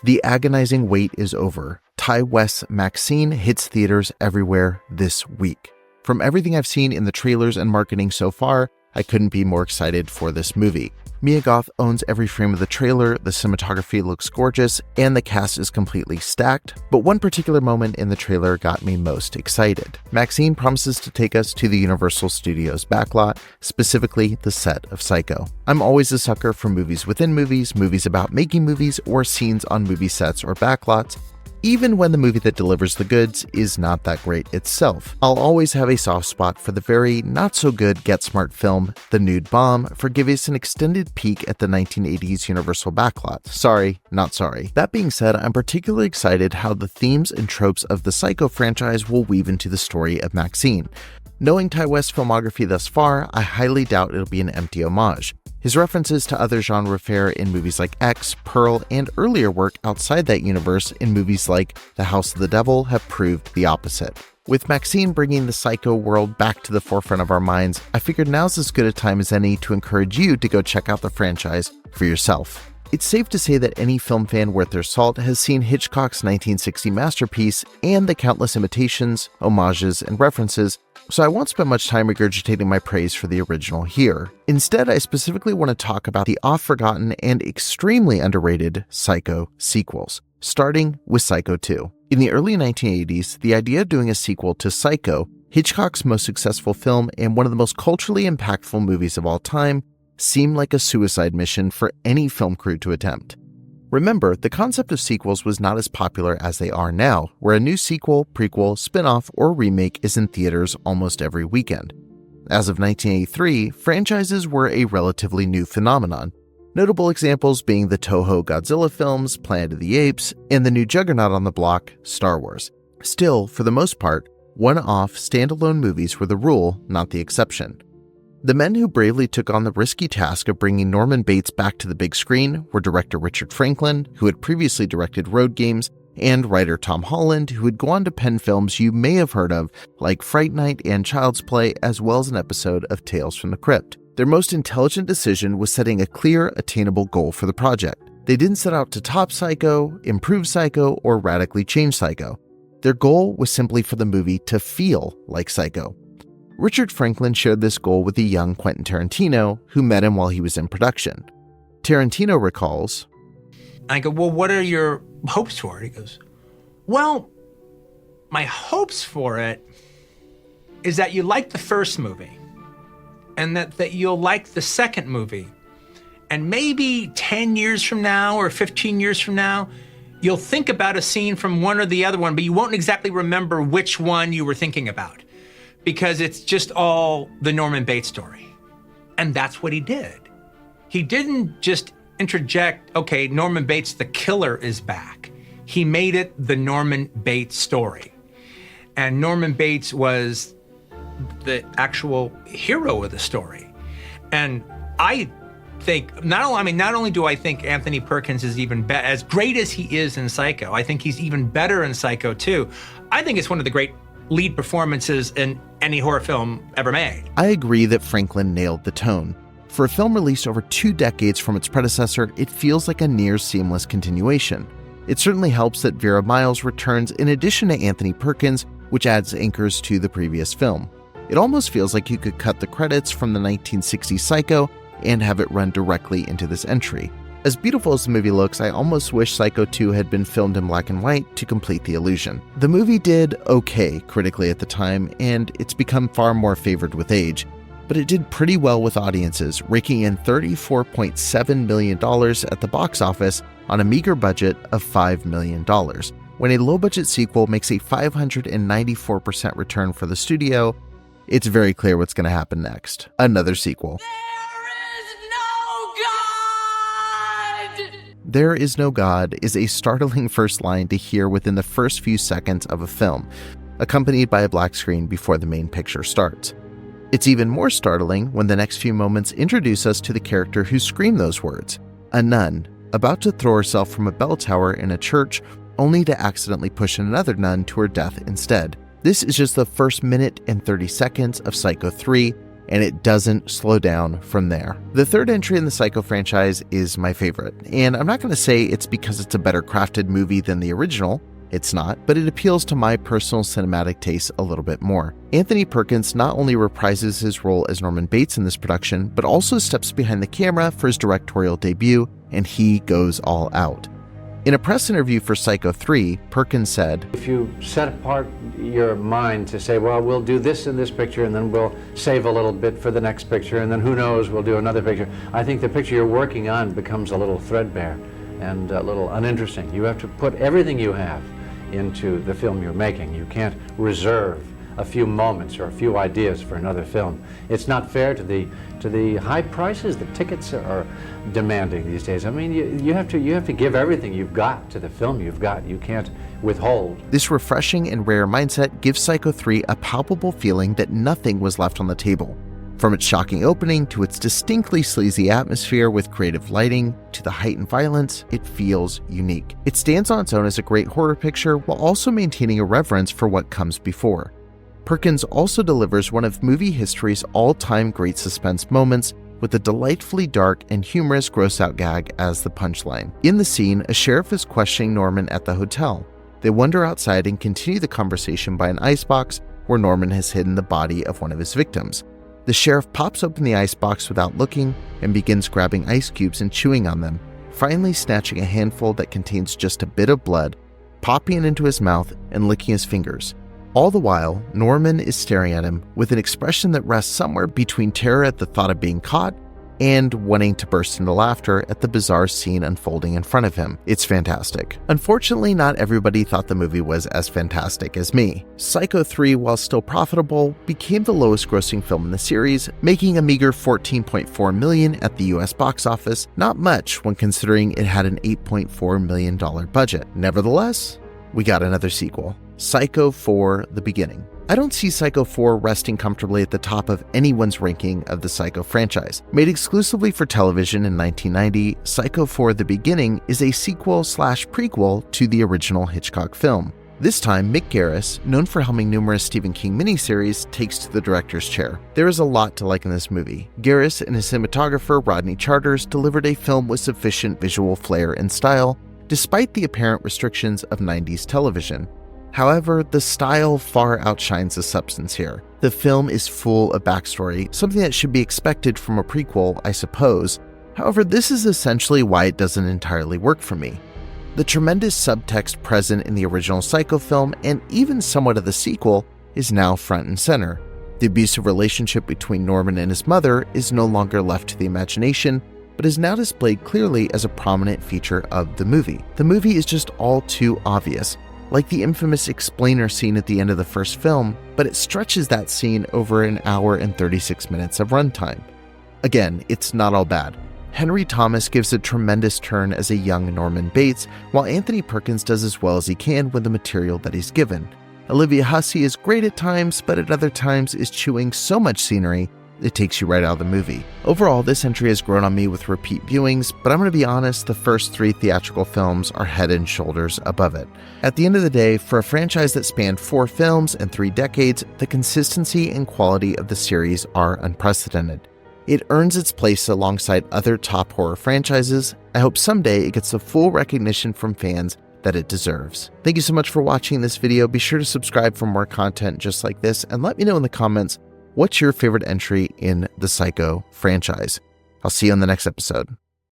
The agonizing wait is over. Ty West's Maxxxine hits theaters everywhere this week. From everything I've seen in the trailers and marketing so far, I couldn't be more excited for this movie. Mia Goth owns every frame of the trailer, the cinematography looks gorgeous, and the cast is completely stacked, but one particular moment in the trailer got me most excited. Maxxxine promises to take us to the Universal Studios backlot, specifically the set of Psycho. I'm always a sucker for movies within movies, movies about making movies, or scenes on movie sets or backlots, even when the movie that delivers the goods is not that great itself. I'll always have a soft spot for the very not-so-good Get Smart film, The Nude Bomb, for giving us an extended peek at the 1980s Universal backlot. Sorry, not sorry. That being said, I'm particularly excited how the themes and tropes of the Psycho franchise will weave into the story of Maxxxine. Knowing Ty West's filmography thus far, I highly doubt it'll be an empty homage. His references to other genre fare in movies like X, Pearl, and earlier work outside that universe in movies like The House of the Devil have proved the opposite. With Maxxxine bringing the Psycho world back to the forefront of our minds, I figured now's as good a time as any to encourage you to go check out the franchise for yourself. It's safe to say that any film fan worth their salt has seen Hitchcock's 1960 masterpiece and the countless imitations, homages, and references, so I won't spend much time regurgitating my praise for the original here. Instead, I specifically want to talk about the oft-forgotten and extremely underrated Psycho sequels, starting with Psycho 2. In the early 1980s, the idea of doing a sequel to Psycho, Hitchcock's most successful film and one of the most culturally impactful movies of all time, seemed like a suicide mission for any film crew to attempt. Remember, the concept of sequels was not as popular as they are now, where a new sequel, prequel, spin-off, or remake is in theaters almost every weekend. As of 1983, franchises were a relatively new phenomenon, notable examples being the Toho Godzilla films, Planet of the Apes, and the new juggernaut on the block, Star Wars. Still, for the most part, one-off, standalone movies were the rule, not the exception. The men who bravely took on the risky task of bringing Norman Bates back to the big screen were director Richard Franklin, who had previously directed Road Games, and writer Tom Holland, who would go on to pen films you may have heard of, like Fright Night and Child's Play, as well as an episode of Tales from the Crypt. Their most intelligent decision was setting a clear, attainable goal for the project. They didn't set out to top Psycho, improve Psycho, or radically change Psycho. Their goal was simply for the movie to feel like Psycho. Richard Franklin shared this goal with the young Quentin Tarantino, who met him while he was in production. Tarantino recalls, I go, well, what are your hopes for it? He goes, well, my hopes for it is that you like the first movie and that you'll like the second movie. And maybe 10 years from now or 15 years from now, you'll think about a scene from one or the other one, but you won't exactly remember which one you were thinking about, because it's just all the Norman Bates story. And that's what he did. He didn't just interject, okay, Norman Bates, the killer, is back. He made it the Norman Bates story. And Norman Bates was the actual hero of the story. And I think, not only do I think Anthony Perkins is even better, as great as he is in Psycho, I think he's even better in Psycho 2. I think it's one of the great lead performances in any horror film ever made. I agree that Franklin nailed the tone. For a film released over 2 decades from its predecessor, it feels like a near seamless continuation. It certainly helps that Vera Miles returns in addition to Anthony Perkins, which adds anchors to the previous film. It almost feels like you could cut the credits from the 1960s Psycho and have it run directly into this entry. As beautiful as the movie looks, I almost wish Psycho 2 had been filmed in black and white to complete the illusion. The movie did okay critically at the time, and it's become far more favored with age, but it did pretty well with audiences, raking in $34.7 million at the box office on a meager budget of $5 million. When a low-budget sequel makes a 594% return for the studio, it's very clear what's going to happen next. Another sequel. There is no God is a startling first line to hear within the first few seconds of a film, accompanied by a black screen before the main picture starts. It's even more startling when the next few moments introduce us to the character who screamed those words, a nun, about to throw herself from a bell tower in a church, only to accidentally push another nun to her death instead. This is just the first minute and 30 seconds of Psycho 3, and it doesn't slow down from there. The third entry in the Psycho franchise is my favorite, and I'm not going to say it's because it's a better crafted movie than the original. It's not, but it appeals to my personal cinematic taste a little bit more. Anthony Perkins not only reprises his role as Norman Bates in this production, but also steps behind the camera for his directorial debut, and he goes all out. In a press interview for Psycho 3, Perkins said, "If you set apart your mind to say, well, we'll do this in this picture, and then we'll save a little bit for the next picture, and then who knows, we'll do another picture," I think the picture you're working on becomes a little threadbare and a little uninteresting. You have to put everything you have into the film you're making. You can't reserve a few moments or a few ideas for another film. It's not fair to the high prices that tickets are demanding these days. I mean, you have to give everything you've got to the film you've got. You can't withhold. This refreshing and rare mindset gives Psycho 3 a palpable feeling that nothing was left on the table. From its shocking opening to its distinctly sleazy atmosphere with creative lighting to the heightened violence, it feels unique. It stands on its own as a great horror picture while also maintaining a reverence for what comes before. Perkins also delivers one of movie history's all-time great suspense moments with a delightfully dark and humorous gross-out gag as the punchline. In the scene, a sheriff is questioning Norman at the hotel. They wander outside and continue the conversation by an icebox where Norman has hidden the body of one of his victims. The sheriff pops open the icebox without looking and begins grabbing ice cubes and chewing on them, finally snatching a handful that contains just a bit of blood, popping it into his mouth and licking his fingers. All the while, Norman is staring at him with an expression that rests somewhere between terror at the thought of being caught and wanting to burst into laughter at the bizarre scene unfolding in front of him. It's fantastic. Unfortunately, not everybody thought the movie was as fantastic as me. Psycho 3, while still profitable, became the lowest grossing film in the series, making a meager $14.4 million at the US box office, not much when considering it had an $8.4 million budget. Nevertheless, we got another sequel. Psycho 4: The Beginning. I don't see Psycho 4 resting comfortably at the top of anyone's ranking of the Psycho franchise. Made exclusively for television in 1990, Psycho 4: The Beginning is a sequel/prequel to the original Hitchcock film. This time, Mick Garris, known for helming numerous Stephen King miniseries, takes to the director's chair. There is a lot to like in this movie. Garris and his cinematographer Rodney Charters delivered a film with sufficient visual flair and style, despite the apparent restrictions of 90s television. However, the style far outshines the substance here. The film is full of backstory, something that should be expected from a prequel, I suppose. However, this is essentially why it doesn't entirely work for me. The tremendous subtext present in the original Psycho film, and even somewhat of the sequel, is now front and center. The abusive relationship between Norman and his mother is no longer left to the imagination, but is now displayed clearly as a prominent feature of the movie. The movie is just all too obvious, like the infamous explainer scene at the end of the first film, but it stretches that scene over an hour and 36 minutes of runtime. Again, it's not all bad. Henry Thomas gives a tremendous turn as a young Norman Bates, while Anthony Perkins does as well as he can with the material that he's given. Olivia Hussey is great at times, but at other times is chewing so much scenery it takes you right out of the movie. Overall, this entry has grown on me with repeat viewings, but I'm going to be honest, the first 3 theatrical films are head and shoulders above it. At the end of the day, for a franchise that spanned 4 films and 3 decades, the consistency and quality of the series are unprecedented. It earns its place alongside other top horror franchises. I hope someday it gets the full recognition from fans that it deserves. Thank you so much for watching this video. Be sure to subscribe for more content just like this, and let me know in the comments what's your favorite entry in the Psycho franchise. I'll see you on the next episode.